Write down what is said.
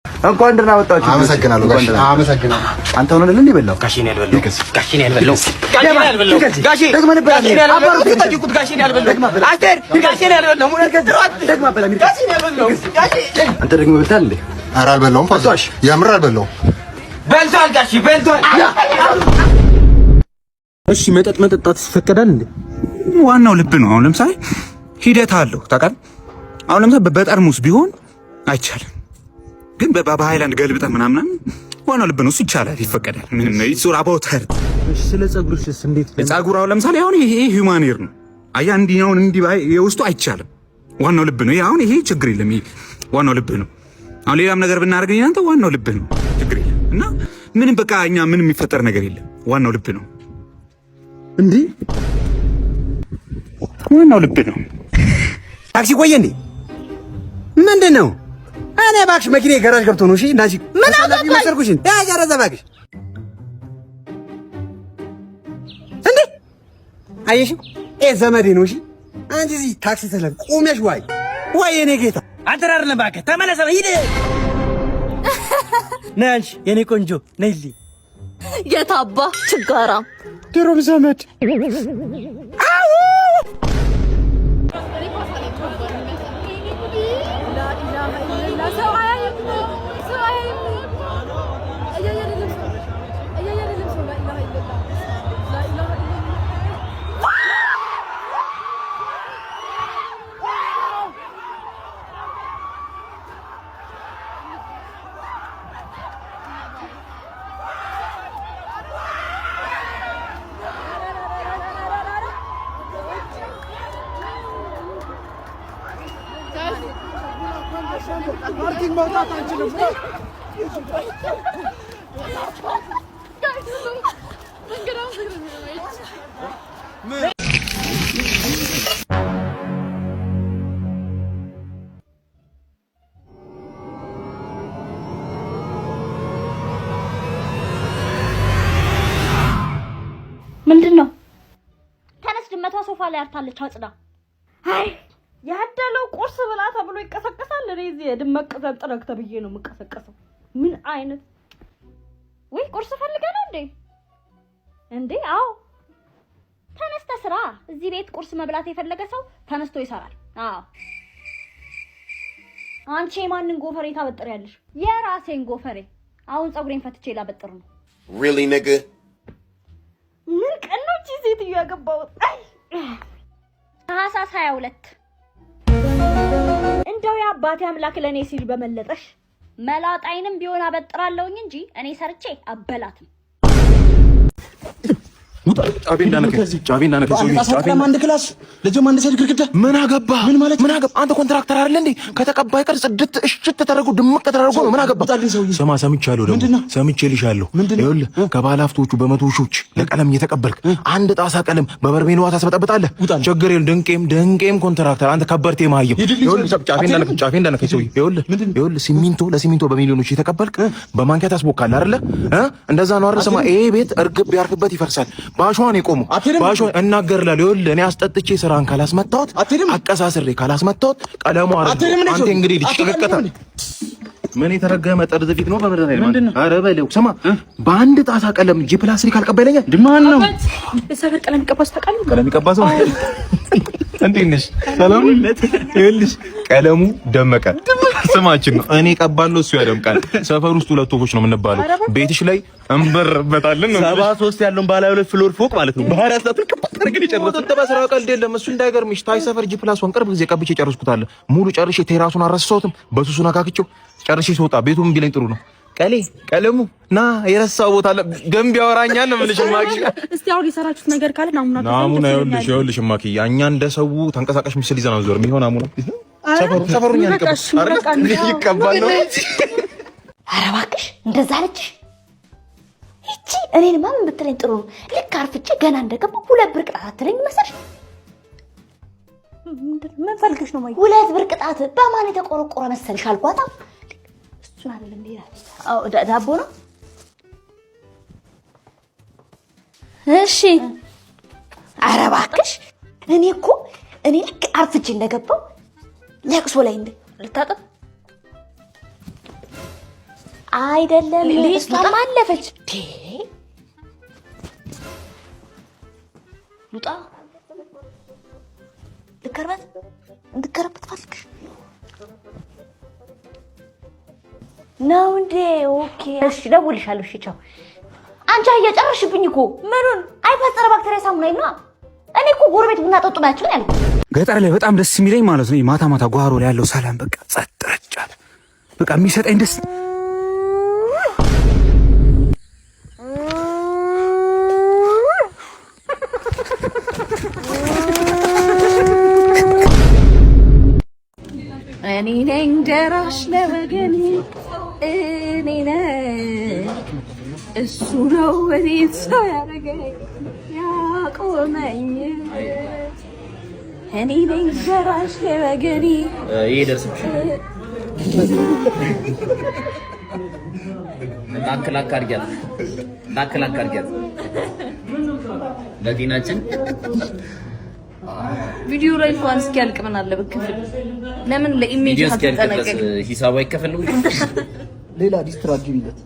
እንኳን ደህና ወጣችሁ። አመሰግናለሁ ጋሽ አመሰግናለሁ። አንተ ሆነ ለምን ይበላው? ጋሼ ነው ያልበላው። ጋሼ ነው ያልበላው። ጋሼ ደግሞ ነበር አባሩ ተጠቂቁት። ጋሼ ነው ያልበላው። አስተር ጋሼ ነው ያልበላው። ደግሞ አበላ ጋሼ ነው ያልበላው። አንተ ደግሞ በልተሃል እንዴ? ኧረ አልበላሁም። ፋዛሽ የምር አልበላሁም። በልቷል ጋሼ በልቷል። እሺ መጠጣት ይፈቀዳል እንዴ? ዋናው ልብ ነው። አሁን ለምሳሌ ሂደት አለው ታውቃለህ። አሁን ለምሳሌ በጠርሙስ ቢሆን አይቻልም፣ ግን በሃይላንድ ገልብጠህ ምናምን ዋናው ልብ ነው። እሱ ይቻላል፣ ይፈቀዳል። ምን ነው ይሱራ ቦተር። እሺ ስለ ጸጉርሽስ እንዴት? ጸጉር አሁን ለምሳሌ አሁን ይሄ ሂውማን ሄር ነው። አያ እንዲኛውን እንዲ የውስጡ አይቻልም። ዋናው ልብ ነው። ይሄ አሁን ይሄ ችግር የለም። ይሄ ዋናው ልብ ነው። አሁን ሌላም ነገር ብናደርግ እናንተ ዋናው ልብ ነው፣ ችግር የለም። እና ምንም በቃ እኛ ምንም የሚፈጠር ነገር የለም። ዋናው ልብ ነው እንዴ? ዋናው ልብ ነው። ታክሲ ቆየ እንዴ? ምንድን ነው? እኔ እባክሽ መኪናዬ ጋራዥ ገብቶ ነው። እሺ እንዳንቺ ምን አለብኝ መሰልኩሽን? ያጃረዘ እባክሽ እንዴ አየሽ፣ ዘመዴ ነው። እሺ አንቺ እዚህ ታክሲ ተለም ቆመሽ ወይ የኔ ጌታ አተራርነ እባክህ ተመለሰ። ሂድ ነይ አንቺ የኔ ቆንጆ ነይልኝ። የታባ ችጋራ ድሮም ዘመድ አው ፓርኪንግ መውጣት አንችልም። ምንድን ነው? ተነስ፣ ድመቷ ሶፋ ላይ አርታለች፣ አጽዳ። አይ ያደለው ቁርስ ብላ ተብሎ ይቀሰቀሳል። እኔ እዚህ የድመት ዘንጥረክ ተብዬ ነው የምቀሰቀሰው። ምን አይነት ወይ ቁርስ ፈልገህ ነው እንዴ? አዎ ተነስተ ስራ። እዚህ ቤት ቁርስ መብላት የፈለገ ሰው ተነስቶ ይሰራል። አዎ አንቺ የማንን ጎፈሬ ታበጥሪያለሽ? የራሴን ጎፈሬ። አሁን ፀጉሬን ፈትቼ ላበጥር ነው። Really nigga? ምን ቀን ነው እቺ ሴትዮ ያገባሁት? ታህሳስ 22 እንደው የአባቴ አምላክ ለኔ ሲል በመለጠሽ መላጣይንም ቢሆን አበጥራለሁኝ እንጂ እኔ ሰርቼ አበላትም። ጫቤና ነከዚ አንድ ክላስ ለጀማ አንድ ሰይድ ግርግዳ ምን አገባ? ምን አገባ? አንተ ኮንትራክተር አይደል እንዴ? ከተቀባይ ቀር ጽድት እሽት ተደረጉ ድምቅ ተደረጉ ነው። ምን አገባ? ስማ ሰምቻለሁ፣ ደግሞ ሰምቼልሻለሁ። ይኸውልህ ከባለ ሀብቶቹ በመቶ ሺዎች ለቀለም እየተቀበልክ አንድ ጣሳ ቀለም በበርሜል ውሃ ታስበጠብጣለህ። ችግር የለም። ድንቄም ኮንትራክተር አንተ ከበርቴ ማየው። ይኸውልህ ጫፌ እንዳነከ ሰውዬ ይኸውልህ ለሲሚንቶ በሚሊዮኖች እየተቀበልክ በማንኪያ ታስቦካለህ አይደለ? እንደዛ ነው አይደል? ስማ ይሄ ቤት እርግብ ቢያርፍበት ይፈርሳል። ባሽዋን የቆሙ ባሽዋን እናገርላለሁ። ይኸውልህ እኔ አስጠጥቼ ስራን ካላስመታሁት አቀሳስሬ ካላስመታሁት ቀለሙ አይደል አንተ እንግዲህ ልጅ ምን የተረገመ ጠርዝ ፊት ነው በመድረክ ላይ ማለት ነው። ኧረ በለው ስማ፣ በአንድ ጣሳ ቀለም ጂፕላስቲክ አልቀበለኛ ድማን ነው የሰፈር ቀለም ይቀባስ ተቃሉ ቀለም ይቀባስ ነው። እንዴት ነሽ? ሰላም ነሽ? ይኸውልሽ ቀለሙ ደመቀ ስማችን ነው። እኔ ቀባለሁ እሱ ያደምቃል። ሰፈር ውስጥ ሁለት ወፎች ነው የምንባለው። ቤትሽ ላይ እንበርበታለን ነው 73 ያለውን ባለ 2 ፍሎር ፎቅ ማለት ነው። ባህሪያት ላይ ተቀጣጣ ነገር ይጨርሳል። ተበስራ ቀልድ የለም። እሱ እንዳይገርምሽ ታይ ሰፈር ጂፕላስ ወን ቅርብ ጊዜ ቀብቼ ጨርስኩታል። ሙሉ ጨርሼ ቴራሱን አረሳሁትም በሱሱን አካክቼው ጨርሼ ስወጣ ቤቱም ቢለኝ ጥሩ ነው። ቀለሙ ና የረሳው ቦታ አለ ገንቢ ያወራኛል ነው የምልሽ። ማኪ እስቲ አሁን የሰራችሁት ነገር ካለ ናሙና ይኸውልሽ ማኪ እኛ እንደሰው ተንቀሳቃሽ ምስል ይዘና ዞር የሚሆን ናሙና ሰፈሩኛ ይቀባል ነው። ኧረ እባክሽ እንደዛ አለችሽ? እቺ እኔንማ ምን ብትለኝ ጥሩ ነው። ልክ አርፍቼ ገና እንደገባሁ 2 ብር ቅጣት አትለኝ መሰለሽ? ምን ፈልገሽ ነው? 2 ብር ቅጣት በማን የተቆረቆረ መሰለሽ አልኳታ። እሱን አይደለም እንዴ? አዎ ዳቦ ነው። እሺ ኧረ እባክሽ እኔ ልክ አርፍቼ እንደገባሁ ለቅሶ ላይ ልታጠብ አይደለም ልጅቷም አለፈች ሉጣ ልከረበት ፈልግሽ ነው እንዴ? ኦኬ እሺ፣ ደውልሻለሁ። እሺ ቻው። አንቺ እየጨረሽብኝ እኮ ምኑን? አይፈጸረ ባክቴሪያ ሳሙና ይና እኔ እኮ ጎረቤት ቡና ጠጡ ናቸው ያልኩ። ገጠር ላይ በጣም ደስ የሚለኝ ማለት ነው ማታ ማታ ጓሮ ላይ ያለው ሰላም በቃ ጸጥ ረጭ አለ። በቃ የሚሰጠኝ ደስ እኔ ነኝ ደራሽ ለወገኔ እኔ ነኝ እሱ ነው ወዴት ሰው ያደረገኝ ያቆመኝ እኔ ነኝ ደራሽ ለወገኔ ይሄ ደርስብሽ ታክላክ አድርጊያት ለዲናችን ቪዲዮ ላይ እንኳን እስኪያልቅ ምን አለ በክፍል ለምን ለኢሜጅ አትጠነቀቅ ሂሳቡ አይከፈልም ሌላ ዲስትራክት ይልለት